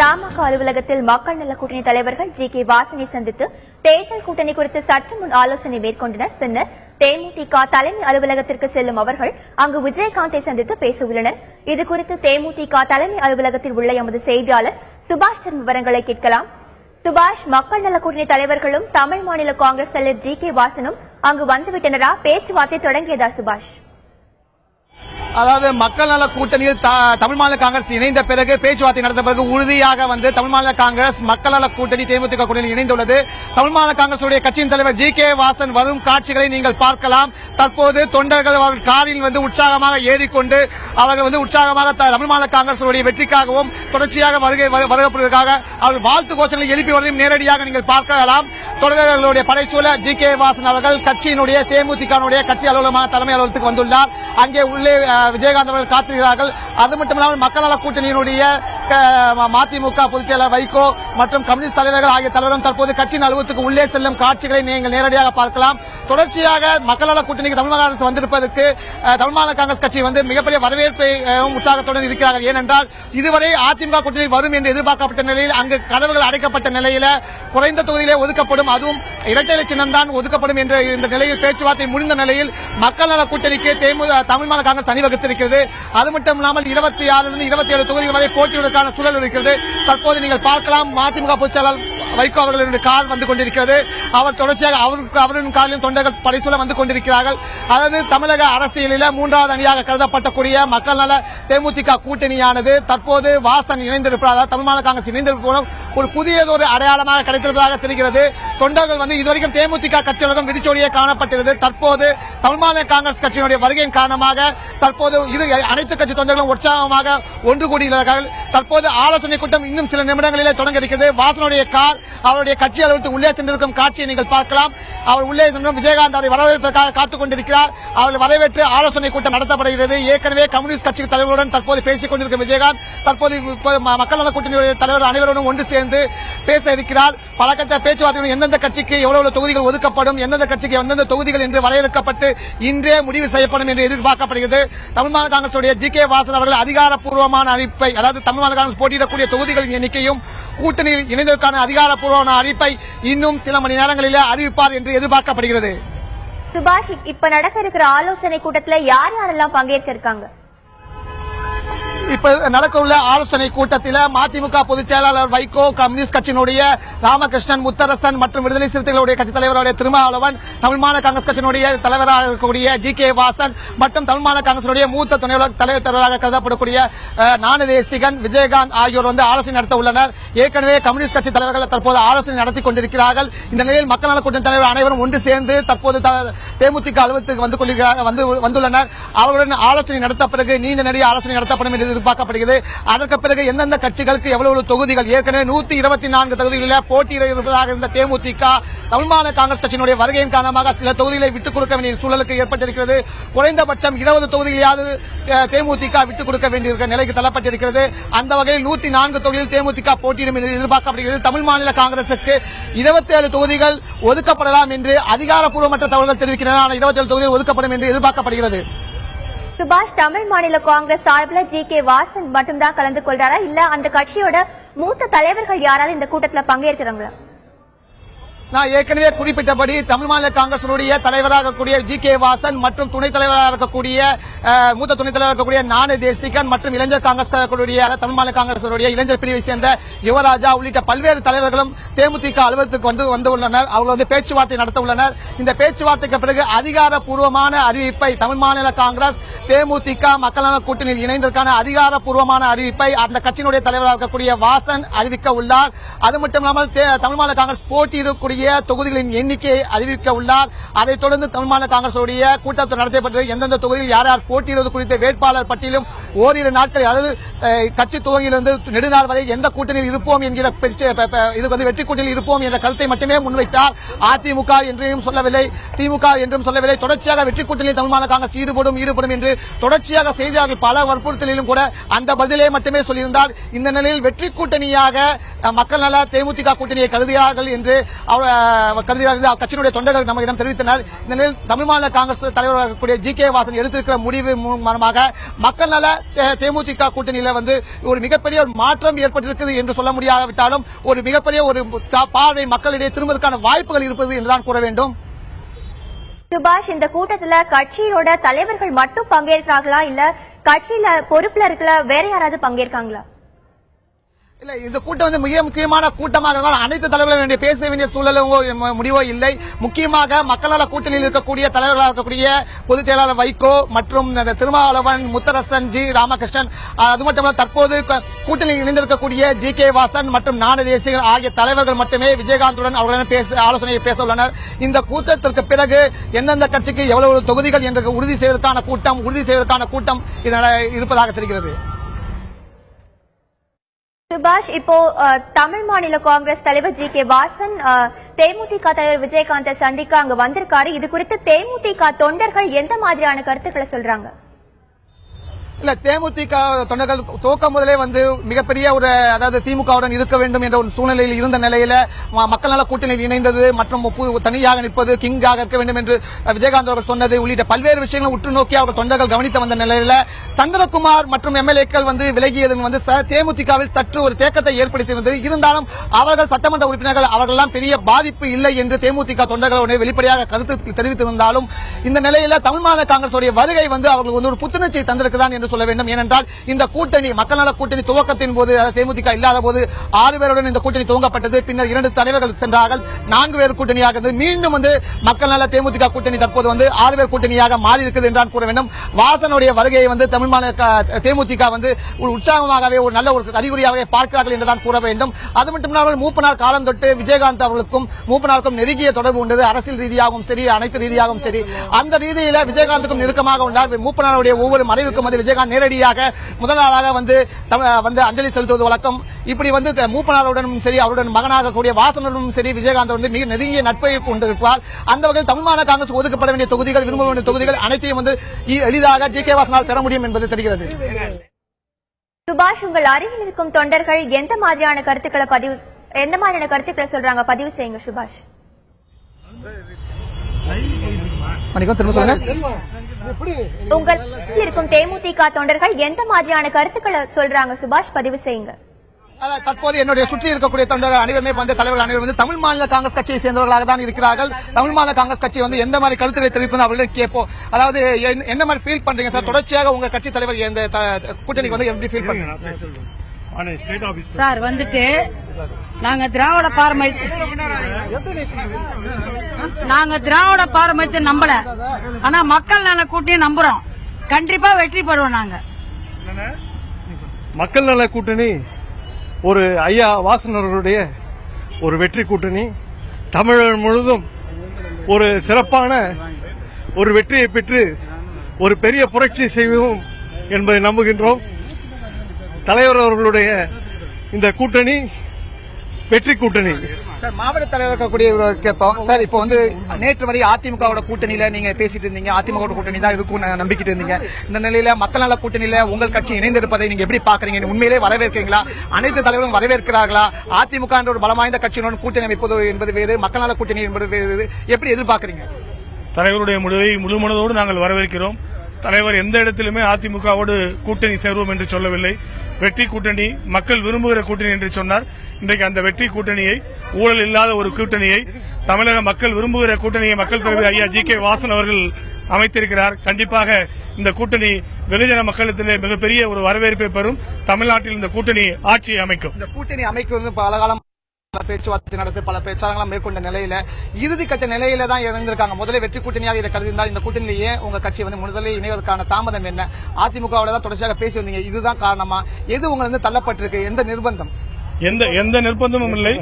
தமாக அலுவலகத்தில் மக்கள் நல கூட்டணி தலைவர்கள் ஜி.கே. வாசனை சந்தித்து தேர்தல் கூட்டணி குறித்து சற்று முன் ஆலோசனை மேற்கொண்டனர். பின்னர் தேமுதிக தலைமை அலுவலகத்திற்கு செல்லும் அவர்கள் அங்கு விஜயகாந்தை சந்தித்து பேசவுள்ளனர். இதுகுறித்து தேமுதிக தலைமை அலுவலகத்தில் உள்ள எமது செய்தியாளர் சுபாஷ் விவரங்களை கேட்கலாம். சுபாஷ், மக்கள் நல கூட்டணி தலைவர்களும் தமிழ் மாநில காங்கிரஸ் தலைவர் ஜி.கே. வாசனும் அங்கு வந்துவிட்டனரா? பேச்சுவார்த்தை தொடங்கியதா? சுபாஷ், அதாவது மக்கள் நல கூட்டணியில் தமிழ் மாநில காங்கிரஸ் இணைந்த பிறகு பேச்சுவார்த்தை நடந்த பிறகு உறுதியாக தமிழ் மாநில காங்கிரஸ் மக்கள் நல கூட்டணி தேமுதிக கூட்டணி இணைந்துள்ளது. தமிழ் மாநில காங்கிரசுடைய கட்சியின் தலைவர் ஜி.கே. வாசன் வரும் காட்சிகளை நீங்கள் பார்க்கலாம். தற்போது தொண்டர்கள் அவர்கள் காரில் உற்சாகமாக ஏறிக்கொண்டு அவர்கள் உற்சாகமாக தமிழ் மாநில காங்கிரசுடைய வெற்றிக்காகவும் தொடர்ச்சியாக வருவதற்காக அவர்கள் வாழ்த்து கோஷங்களை எழுப்பி வருவதையும் நேரடியாக நீங்கள் பார்க்கலாம். தொண்டர்களுடைய படைசூழ ஜி.கே. வாசன் அவர்கள் கட்சியினுடைய தேமுதிக கட்சி அலுவலகமான தலைமை அலுவலகத்துக்கு வந்துள்ளார். அங்கே உள்ளே விஜயகாந்த் அவர்கள் காத்திருக்கிறார்கள். அது மட்டுமல்லாமல் மக்கள் நல கூட்டணியினுடைய மதிமுக பொதுச் செயலாளர் வைகோ மற்றும் கம்யூனிஸ்ட் தலைவர்கள் ஆகிய தலைவரும் தற்போது கட்சியின் அலுவலகத்துக்கு உள்ளே செல்லும் காட்சிகளை நீங்கள் நேரடியாக பார்க்கலாம். தொடர்ச்சியாக மக்கள் நல கூட்டணிக்கு தமிழ் மாநில காங்கிரஸ் வந்திருப்பதற்கு தமிழ் மாநில காங்கிரஸ் கட்சி மிகப்பெரிய வரவேற்பை உற்சாகத்துடன் இருக்கிறார்கள். ஏனென்றால் இதுவரை அதிமுக கூட்டணி வரும் என்று எதிர்பார்க்கப்பட்ட நிலையில் அங்கு கதவுகள் அடைக்கப்பட்ட நிலையில் குறைந்த தொகுதியிலே ஒதுக்கப்படும், அதுவும் இரட்டை சின்னம் தான் ஒதுக்கப்படும் என்ற இந்த நிலையில் பேச்சுவார்த்தை முடிந்த நிலையில் மக்கள் நல கூட்டணிக்கு தமிழ் மாநில காங்கிரஸ் அணிவகுத்திருக்கிறது. அது மட்டும் இல்லாமல் 26 27 தொகுதிகள் வரை போட்டியிடுவதற்கான சூழல் இருக்கிறது. தற்போது நீங்கள் பார்க்கலாம், மதிமுக பொதுச் செயலாளர் வைகோ அவர்களுடைய கார் வந்து கொண்டிருக்கிறது. அவர் தொடர்ச்சியாக அவரின் காரிலும் தொண்டர்கள் படைசூழ வந்து கொண்டிருக்கிறார்கள். அதாவது தமிழக அரசியலில் மூன்றாவது அணியாக கருதப்படக்கூடிய மக்கள் நல தேமுதிக கூட்டணியானது தற்போது வாசன் இணைந்திருப்பதாக தமிழ் மாநில காங்கிரஸ் இணைந்திருப்பதும் ஒரு புதியதொரு அடையாளமாக கிடைத்திருப்பதாக தெரிகிறது. தொண்டர்கள் இதுவரைக்கும் தேமுதிக கட்சிகளுடன் விரிச்சோடியே காணப்பட்டது. தற்போது தமிழ் மாநில காங்கிரஸ் கட்சியினுடைய வருகையின் காரணமாக தற்போது அனைத்து கட்சி தொண்டர்களும் உற்சாகமாக ஒன்று கூடியுள்ளார்கள். தற்போது ஆலோசனை கூட்டம் இன்னும் சில நிமிடங்களிலே தொடங்க இருக்கிறது. வாசனுடைய கார் அவருடைய கட்சி அலுவலகத்துக்கு உள்ளே சென்றிருக்கும் காட்சியை நீங்கள் பார்க்கலாம். அவர் உள்ளே விஜயகாந்த் அவரை வரவேற்பதற்காக காத்துக் கொண்டிருக்கிறார். அவரை வரவேற்று ஆலோசனை கூட்டம் நடத்தப்படுகிறது. ஏற்கனவே கம்யூனிஸ்ட் கட்சி தலைவர்களுடன் தற்போது பேசிக் கொண்டிருக்கும் விஜயகாந்த் தற்போது மக்கள் நல கூட்டணியுடைய தலைவர் அனைவருடன் ஒன்று சேர்ந்து பேச இருக்கிறார். பல கட்ட பேச்சுவார்த்தை எந்தெந்த கட்சிக்கு எவ்வளவு தொகுதிகள் ஒதுக்கப்படும், எந்தெந்த கட்சிக்கு எந்தெந்த தொகுதிகள் என்று வரையறுக்கப்பட்டு இன்றே முடிவு செய்யப்படும் என்று எதிர்பார்க்கப்படுகிறது. தமிழ் மாநில காங்கிரசுடைய ஜி.கே. வாசன் அவர்கள் அதிகாரப்பூர்வமான அறிவிப்பை, அதாவது தமிழ் மாநில காங்கிரஸ் போட்டியிடக்கூடிய தொகுதிகளின் எண்ணிக்கையும் கூட்டணியில் இணைந்ததற்கான அதிகாரப்பூர்வமான அறிவிப்பை இன்னும் சில மணி நேரங்களிலே அறிவிப்பார் என்று எதிர்பார்க்கப்படுகிறது. சுபாஷ், இப்ப நடக்க இருக்கிற ஆலோசனை கூட்டத்தில் யார் யாரெல்லாம் பங்கேற்க இருக்காங்க? இப்ப நடக்க உள்ள ஆலோசனை கூட்டத்தில் மதிமுக பொதுச் செயலாளர் வைகோ, கம்யூனிஸ்ட் கட்சியினுடைய ராமகிருஷ்ணன், முத்தரசன் மற்றும் விடுதலை சிறுத்தைகளுடைய கட்சி தலைவருடைய திருமாவளவன், தமிழ் மாநில காங்கிரஸ் கட்சியினுடைய தலைவராக இருக்கக்கூடிய ஜி.கே. வாசன் மற்றும் தமிழ் மாநில காங்கிரசுடைய மூத்த தலைவராக கருதப்படக்கூடிய ஞானதேசிகன், விஜயகாந்த் ஆகியோர் ஆலோசனை நடத்த உள்ளனர். ஏற்கனவே கம்யூனிஸ்ட் கட்சி தலைவர்கள் தற்போது ஆலோசனை நடத்தி கொண்டிருக்கிறார்கள். இந்த நிலையில் மக்கள் நல கூட்டணி தலைவர் அனைவரும் ஒன்று சேர்ந்து தற்போது தேமுதிக அலுவலகத்துக்கு வந்துள்ளனர். அவருடன் ஆலோசனை நடத்த பிறகு நீண்ட நெடிய ஆலோசனை நடத்தப்படும் என்று எதிர்பார்க்கப்படுகிறது. அதற்கு பிறகு எந்தெந்த கட்சிகளுக்கு எவ்வளவு தொகுதிகள், ஏற்கனவே 124 தொகுதிகளில் போட்டியிட இருப்பதாக இருந்த தேமுதிக தமிழ் மாநில காங்கிரஸ் கட்சியினுடைய வருகையின் காரணமாக சில தொகுதிகளை விட்டுக் கொடுக்க வேண்டிய சூழலுக்கு ஏற்பட்டிருக்கிறது. குறைந்தபட்சம் 20 தொகுதிகளாவது தேமுதிக விட்டுக் கொடுக்க வேண்டியிருக்க நிலைக்கு தள்ளப்பட்டிருக்கிறது. அந்த வகையில் 104 தொகுதியில் தேமுதிக போட்டியிடும் என்று எதிர்பார்க்கப்படுகிறது. தமிழ் மாநில காங்கிரசுக்கு 27 தொகுதிகள் ஒதுக்கப்படலாம் என்று அதிகாரப்பூர்வமற்ற தகவல்கள் தெரிவிக்கின்றன. 27 தொகுதிகள் ஒதுக்கப்படும் என்று எதிர்பார்க்கப்படுகிறது. சுபாஷ், தமிழ் மாநில காங்கிரஸ் சார்பில் ஜி.கே. வாசன் மட்டும்தான் கலந்து கொள்றாரா, இல்ல அந்த கட்சியோட மூத்த தலைவர்கள் யாராவது இந்த கூட்டத்தில் பங்கேற்கிறாங்களா? நான் ஏற்கனவே குறிப்பிட்டபடி தமிழ் மாநில காங்கிரசுடைய தலைவராக கூடிய ஜி.கே. வாசன் மற்றும் துணைத் தலைவராக இருக்கக்கூடிய மூத்த துணைத் தலைவராக இருக்கக்கூடிய ஞானதேசிகன் மற்றும் இளைஞர் காங்கிரஸ் தமிழ் மாநில காங்கிரசுடைய இளைஞர் பிரிவை சேர்ந்த யுவராஜா உள்ளிட்ட பல்வேறு தலைவர்களும் தேமுதிக அலுவலகத்துக்கு வந்துள்ளனர். அவர்கள் பேச்சுவார்த்தை நடத்த உள்ளனர். இந்த பேச்சுவார்த்தைக்கு பிறகு அதிகாரப்பூர்வமான அறிவிப்பை தமிழ் மாநில காங்கிரஸ் தேமுதிக மக்கள் நல கூட்டணியில் இணைந்ததற்கான அதிகாரப்பூர்வமான அறிவிப்பை அந்த கட்சியினுடைய தலைவராக இருக்கக்கூடிய வாசன் அறிவிக்க உள்ளார். அது மட்டுமில்லாமல் தமிழ் மாநில காங்கிரஸ் போட்டியிடக்கூடிய தொகுதிகளின் எண்ணிக்கையை அறிவிக்க உள்ளார். அதைத் தொடர்ந்து தமிழ் மாநில காங்கிரசுடைய கூட்டத்தில் நடத்தப்பட்டு எந்தெந்த தொகுதியில் யார் யார் போட்டியிடுவது குறித்த வேட்பாளர் பட்டியலும் ஓரிரு நாட்கள், அதாவது கட்சி துவங்கிலிருந்து நெடுநாள் வரை எந்த கூட்டணியில் இருப்போம் என்கிற வெற்றி கூட்டணியில் இருப்போம் என்ற கருத்தை மட்டுமே முன்வைத்தார். அதிமுக என்றும் சொல்லவில்லை, திமுக என்றும் சொல்லவில்லை. தொடர்ச்சியாக வெற்றி கூட்டணியில் தமிழ் மாநில காங்கிரஸ் ஈடுபடும் என்று தொடர்ச்சியாக செய்தியாளர்கள் பல வற்புறுத்தலிலும் கூட அந்த பதிலே மட்டுமே சொல்லியிருந்தார். இந்த நிலையில் வெற்றி கூட்டணியாக மக்கள் நல தேமுதிக கூட்டணியை கருதுகிறார்கள் என்று கருதுகிறார்கள் கட்சியினுடைய தொண்டர்கள் நம்மிடம் தெரிவித்தனர். இந்த நிலையில் தமிழ் மாநில காங்கிரஸ் தலைவராக இருக்கக்கூடிய ஜி.கே. வாசன் எடுத்திருக்கிற முடிவு மூலமாக மக்கள் நல தேமுதிக கூட்டணியில ஒரு மிகப்பெரிய ஒரு மாற்றம் ஏற்பட்டிருக்கிறது என்று சொல்ல முடியாவிட்டாலும் ஒரு மிகப்பெரிய ஒரு பார்வை மக்களிடையே திரும்புவதற்கான வாய்ப்புகள் இருப்பது என்றுதான் கூற வேண்டும். சுபாஷ், இந்த கூட்டத்துல கட்சியோட தலைவர்கள் மட்டும் பங்கேற்கிறார்களா இல்ல கட்சியில பொறுப்புல இருக்கிற வேற யாராவது பங்கேற்காங்களா? இல்ல, இந்த கூட்டம் மிக முக்கியமான கூட்டமாக இருந்தால் அனைத்து தலைவர்களும் பேச வேண்டிய சூழலும் முடிவோ இல்லை. முக்கியமாக மக்கள் நல கூட்டணியில் இருக்கக்கூடிய தலைவர்களாக இருக்கக்கூடிய பொதுச் செயலாளர் வைகோ மற்றும் திருமாவளவன், முத்தரசன், ஜி. ராமகிருஷ்ணன், அது மட்டுமல்ல தற்போது கூட்டணியில் இணைந்திருக்கக்கூடிய ஜி.கே. வாசன் மற்றும் நாடு தேசியர்கள் ஆகிய தலைவர்கள் மட்டுமே விஜயகாந்துடன் அவர்களுடன் ஆலோசனையை பேச உள்ளனர். இந்த கூட்டத்திற்கு பிறகு எந்தெந்த கட்சிக்கு எவ்வளவு தொகுதிகள் என்று உறுதி செய்வதற்கான கூட்டம் இருப்பதாக தெரிகிறது. சுபாஷ், இப்போ தமிழ் மாநில காங்கிரஸ் தலைவர் ஜி.கே. வாசன் தேமுதிக தலைவர் விஜயகாந்தை சந்திக்க அங்க வந்திருக்காரு. இது குறித்து தேமுதிக தொண்டர்கள் எந்த மாதிரியான கருத்துக்களை சொல்றாங்க? இல்ல, தேமுதிக தொண்டர்கள் துவக்கம் முதலே மிகப்பெரிய ஒரு அதாவது திமுகவுடன் இருக்க வேண்டும் என்ற ஒரு சூழ்நிலையில் இருந்த நிலையில மக்கள் நல கூட்டணியில் இணைந்தது மற்றும் தனியாக நிற்பது, கிங்காக இருக்க வேண்டும் என்று விஜயகாந்த் அவர்கள் சொன்னது உள்ளிட்ட பல்வேறு விஷயங்களை உற்று நோக்கி அவர்கள் தொண்டர்கள் கவனித்து வந்த நிலையில சந்திரகுமார் மற்றும் எம்எல்ஏக்கள் விலகியது தேமுதிகவில் சற்று ஒரு தேக்கத்தை ஏற்படுத்தியிருந்தது. இருந்தாலும் அவர்கள் சட்டமன்ற உறுப்பினர்கள் அவர்களெல்லாம் பெரிய பாதிப்பு இல்லை என்று தேமுதிக தொண்டர்கள் வெளிப்படையாக கருத்து தெரிவித்திருந்தாலும் இந்த நிலையில தமிழ் மாநில காங்கிரஸ் வருகை அவர்களுக்கு ஒரு புத்துணர்ச்சியை தந்திருக்கிறான் என்று சொல்ல வேண்டும். ஏனென்றால் இந்த கூட்டணி மக்கள் நல கூட்டணி துவக்கத்தின் போது தேமுதிக இல்லாத போது 6 பேருடன் இந்த கூட்டணி துவங்கப்பட்டது. பின்னர் 2 தலைவர்கள் சென்றார்கள், 4 பேர் கூட்டணியாக மீண்டும் மக்கள் நல தேமுதிக கூட்டணி தற்போது 6 பேர் கூட்டணியாக மாறி இருக்கிறது என்றால் கூற வேண்டும். வாசனுடைய வருகையை தமிழ் மாநில தேமுதிக ஒரு உற்சாகமாகவே ஒரு நல்ல ஒரு அறிகுறியாகவே பார்க்கிறார்கள் என்றுதான் கூற வேண்டும். அது மட்டுமில்லாமல் மூப்பனார் காலம் தொட்டு விஜயகாந்த் அவர்களுக்கும் மூப்பனாருக்கும் நெருங்கிய தொடர்பு உண்டது. அரசியல் ரீதியாகவும் சரி, அனைத்து ரீதியாகவும் சரி. அந்த ரீதியில விஜயகாந்துக்கும் நெருக்கமாக உள்ளார். மூப்பனாருடைய ஒவ்வொரு மறைவுக்கும் விஜயகாந்த் நேரடியாக முதல் நாளாக அஞ்சலி செலுத்துவது வழக்கம். இப்படி மூப்பனாருடனும் சரி, அவருடன் மகனாக கூடிய வாசனுடனும் சரி விஜயகாந்த் மிக நெருங்கிய நட்பை கொண்டிருப்பார். அந்த வகையில் தமிழ் மாநில காங்கிரஸ் ஒதுக்கப்பட வேண்டிய தொகுதிகள், விரும்ப வேண்டிய தொகுதிகள் அனைத்தையும் எளிதாக ஜி.கே. வாசனால் பெற முடியும் என்பது தெரிகிறது. சுபாஷ், உங்கள் அருகில் இருக்கும் தொண்டர்கள் எந்த மாதிரியான கருத்துக்களை சொல்றாங்க? பதிவு செய்யுங்க சுபாஷ். உங்கள் இருக்கும் தேமுதிக தொண்டர்கள் எந்த மாதிரியான கருத்துக்களை சொல்றாங்க சுபாஷ்? பதிவு செய்யுங்க. தற்போது என்னுடைய சுற்றி இருக்கக்கூடிய தொண்டர்கள் அனைவருமே தலைவர்கள் அனைவரும் தமிழ் மாநில காங்கிரஸ் கட்சியை சேர்ந்தவர்களாக தான் இருக்கிறார்கள். தமிழ் மாநில காங்கிரஸ் கட்சி எந்த மாதிரி கருத்துக்களை தெரிவிப்பது அவர்களிடம் கேட்போம். அதாவது என்ன மாதிரி ஃபீல் பண்றீங்க சார்? தொடர்ச்சியாக உங்க கட்சி தலைவர் இந்த கூட்டணிக்கு எப்படி ஃபீல் பண்றீங்க சார்? நாங்க திராவிட பாரம்பரியத்தை நம்பல, ஆனா மக்கள் நல கூட்டணி நம்புறோம். கண்டிப்பா வெற்றி பெறுவோம். நாங்க மக்கள் நல கூட்டணி ஒரு ஐயா வாசனர்களுடைய ஒரு வெற்றி கூட்டணி. தமிழகம் முழுவதும் ஒரு சிறப்பான ஒரு வெற்றியை பெற்று ஒரு பெரிய புரட்சி செய்வோம் என்பதை நம்புகின்றோம். தலைவர் அவர்களுடைய இந்த கூட்டணி வெற்றி கூட்டணி. மாவட்ட தலைவர் கேட்போம் சார். இப்போ நேற்று வரை அதிமுக கூட்டணியில நீங்க பேசிட்டு இருந்தீங்க, அதிமுக கூட்டணி தான் இருக்கும் நம்பிக்கிட்டு இருந்தீங்க. இந்த நிலையில மக்கள் நல கூட்டணியில உங்கள் கட்சி இணைந்திருப்பதை நீங்க எப்படி பாக்குறீங்க? உண்மையிலே வரவேற்கிறீங்களா? அனைத்து தலைவரும் வரவேற்கிறார்களா? அதிமுக என்ற ஒரு பலம் வாய்ந்த கட்சியுடன் கூட்டணி அமைப்பது என்பது வேறு, மக்கள் நல கூட்டணி என்பது வேறு. எப்படி எதிர்பார்க்கிறீங்க? தலைவருடைய முடிவை முழு மனதோடு நாங்கள் வரவேற்கிறோம். தலைவர் எந்த இடத்திலுமே அதிமுகவோடு கூட்டணி சேருவோம் என்று சொல்லவில்லை. வெற்றி கூட்டணி, மக்கள் விரும்புகிற கூட்டணி என்று சொன்னார். இன்றைக்கு அந்த வெற்றி கூட்டணியை, ஊழல் இல்லாத ஒரு கூட்டணியை, தமிழக மக்கள் விரும்புகிற கூட்டணியை மக்கள் தலைவர் ஐயா ஜி.கே. வாசன் அவர்கள் அமைத்திருக்கிறார். கண்டிப்பாக இந்த கூட்டணி வெகுஜன மக்களிடத்திலே மிகப்பெரிய ஒரு வரவேற்பை பெறும். தமிழ்நாட்டில் இந்த கூட்டணி ஆட்சியை அமைக்கும். இந்த கூட்டணி அமைக்கும் பல காலம் பேச்சுவார்த்தை நடத்தி பல பிரச்சாரங்களும் மேற்கொண்ட நிலையில இறுதிக்கட்ட நிலையில தான் இணைந்திருக்காங்க. முதலே வெற்றி கூட்டணியாக இதை கருதியிருந்தால் இந்த கூட்டணியிலேயே உங்க கட்சி முதலில் இணைவதற்கான தாமதம் என்ன? அதிமுகவோட தான் தொடர்ச்சியாக பேசி வந்தீங்க, இதுதான் காரணமா? எது உங்க தள்ளப்பட்டிருக்கு? எந்த நிர்பந்தம்? எந்த நிர்பந்தமும் இல்லை.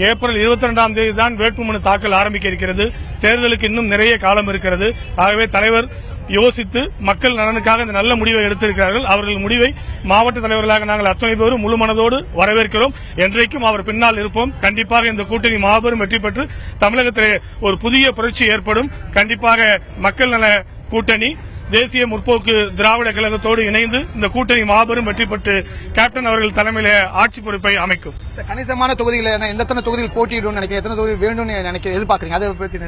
ஏப்ரல் 22ஆம் தேதி தான் வேட்புமனு தாக்கல் ஆரம்பிக்க இருக்கிறது. தேர்தலுக்கு இன்னும் நிறைய காலம் இருக்கிறது. ஆகவே தலைவர் யோசித்து மக்கள் நலனுக்காக இந்த நல்ல முடிவை எடுத்திருக்கிறார்கள். அவர்கள் முடிவை மாவட்ட தலைவர்களாக நாங்கள் அத்தனை பேரும் முழு மனதோடு வரவேற்கிறோம். என்றைக்கும் அவர் பின்னால் இருப்போம். கண்டிப்பாக இந்த கூட்டணி மாபெரும் வெற்றி பெற்று தமிழகத்திலே ஒரு புதிய புரட்சி ஏற்படும். கண்டிப்பாக மக்கள் நல கூட்டணி தேசிய முற்போக்கு திராவிட கழகத்தோடு இணைந்து இந்த கூட்டணி மாபெரும் வெற்றி பெற்று கேப்டன் அவர்கள் தலைமையில ஆட்சி பொறுப்பை அமைக்கும். கணிசமான தொகுதிகள் எத்தனை தொகுதிகள் போட்டியிடும் நினைக்கிறேன், எத்தனை தொகுதிகள் வேண்டும்னு நினைக்கிறேன், எதிர்பார்க்கறீங்க? அதை பத்தி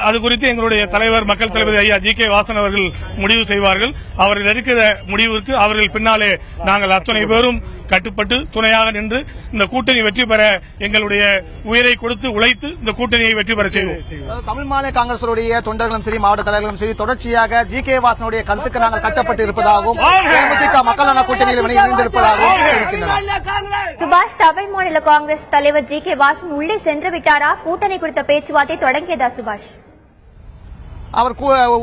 அது குறித்து எங்களுடைய தலைவர் மக்கள் தளபதி ஐயா ஜி கே வாசன் அவர்கள் முடிவு செய்வார்கள். அவர்கள் எடுக்கிற முடிவுக்கு அவர்கள் பின்னாலே நாங்கள் அத்தனை பேரும் கட்டுப்பட்டு துணையாக நின்று இந்த கூட்டணி வெற்றி பெற எங்களுடைய உயிரை கொடுத்து உழைத்து இந்த கூட்டணியை வெற்றி பெற செய்வோம். தமிழ் மாநில காங்கிரசுடைய தொண்டர்களும் சரி, மாவட்ட தலைவர்களும் சரி, தொடர்ச்சியாக ஜி கே வாசனுடைய கருத்துக்கு நாங்கள் கட்டப்பட்டு இருப்பதாகவும் தேமுதிக மக்கள் நல கூட்டணியில் இணைந்திருப்பதாகவும் தெரிவிக்கின்றனர். சுபாஷ், தமிழ் மாநில காங்கிரஸ் தலைவர் ஜி கே வாசன் உள்ளே சென்று விட்டாரா? கூட்டணி குறித்த பேச்சுவார்த்தை தொடங்கியதா சுபாஷ்? அவர்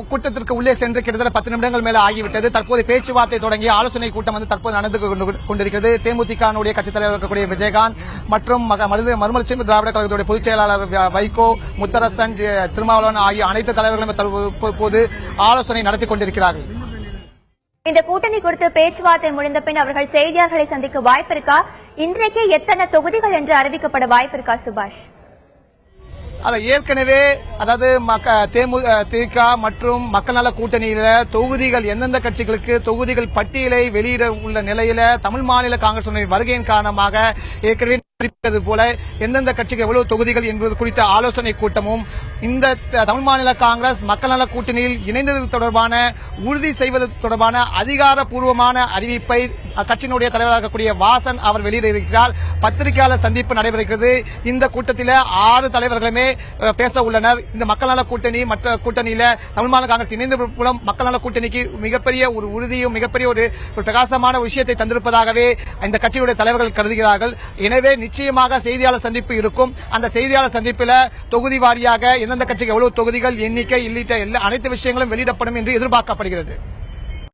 கூட்டத்திற்கு உள்ளே சென்று கிட்டத்தட்ட 10 நிமிடங்கள் மேல ஆகிவிட்டது. தற்போது பேச்சுவார்த்தை தொடங்கி ஆலோசனை கூட்டம் தற்போது நடந்து கொண்டிருக்கிறது. தேமுதிக கட்சித் தலைவர் இருக்கக்கூடிய விஜயகாந்த் மற்றும் மறுமலர்ச்சி திராவிட கழகத்துடைய பொதுச் செயலாளர் வைகோ, முத்தரசன், திருமாவளவன் ஆகிய அனைத்து தலைவர்களும் தற்போது ஆலோசனை நடத்தி கொண்டிருக்கிறார்கள். இந்த கூட்டணி குறித்து பேச்சுவார்த்தை முடிந்த பின் அவர்கள் செய்தியாளர்களை சந்திக்க வாய்ப்பு இருக்கா? இன்றைக்கு எத்தனை தொகுதிகள் என்று அறிவிக்கப்பட வாய்ப்பு இருக்கா சுபாஷ்? அதை ஏற்கனவே அதாவது தேமுதிக மற்றும் மக்கள் நல கூட்டணியில தொகுதிகள் எந்தெந்த கட்சிகளுக்கு தொகுதிகள் பட்டியலை வெளியிட உள்ள நிலையில தமிழ் மாநில காங்கிரஸ் வருகையின் காரணமாக ஏற்கனவே போல எந்தெந்த கட்சிக்கு எவ்வளவு தொகுதிகள் என்பது குறித்த ஆலோசனை கூட்டமும் இந்த தமிழ் மாநில காங்கிரஸ் மக்கள் நல கூட்டணியில் இணைந்தது தொடர்பான உறுதி செய்வது தொடர்பான அதிகாரப்பூர்வமான அறிவிப்பை கட்சியினுடைய தலைவராக இருக்கக்கூடிய வாசன் அவர் வெளியிட இருக்கிறார். பத்திரிகையாளர் சந்திப்பு நடைபெறுகிறது. இந்த கூட்டத்தில் 6 தலைவர்களுமே பேச உள்ளனர். இந்த மக்கள் நல கூட்டணி மற்ற கூட்டணியில தமிழ் மாநில காங்கிரஸ் இணைந்த மூலம் மக்கள் நல கூட்டணிக்கு மிகப்பெரிய ஒரு உறுதியும் மிகப்பெரிய ஒரு பிரகாசமான விஷயத்தை தந்திருப்பதாகவே இந்த கட்சியுடைய தலைவர்கள் கருதுகிறார்கள். எனவே நிச்சயமாக செய்தியாளர் சந்திப்பு இருக்கும். அந்த செய்தியாளர் சந்திப்பில் தொகுதி வாரியாக எந்தெந்த கட்சிக்கு எவ்வளவு தொகுதிகள், எண்ணிக்கை உள்ளிட்ட அனைத்து விஷயங்களும் வெளியிடப்படும் என்று எதிர்பார்க்கப்படுகிறது.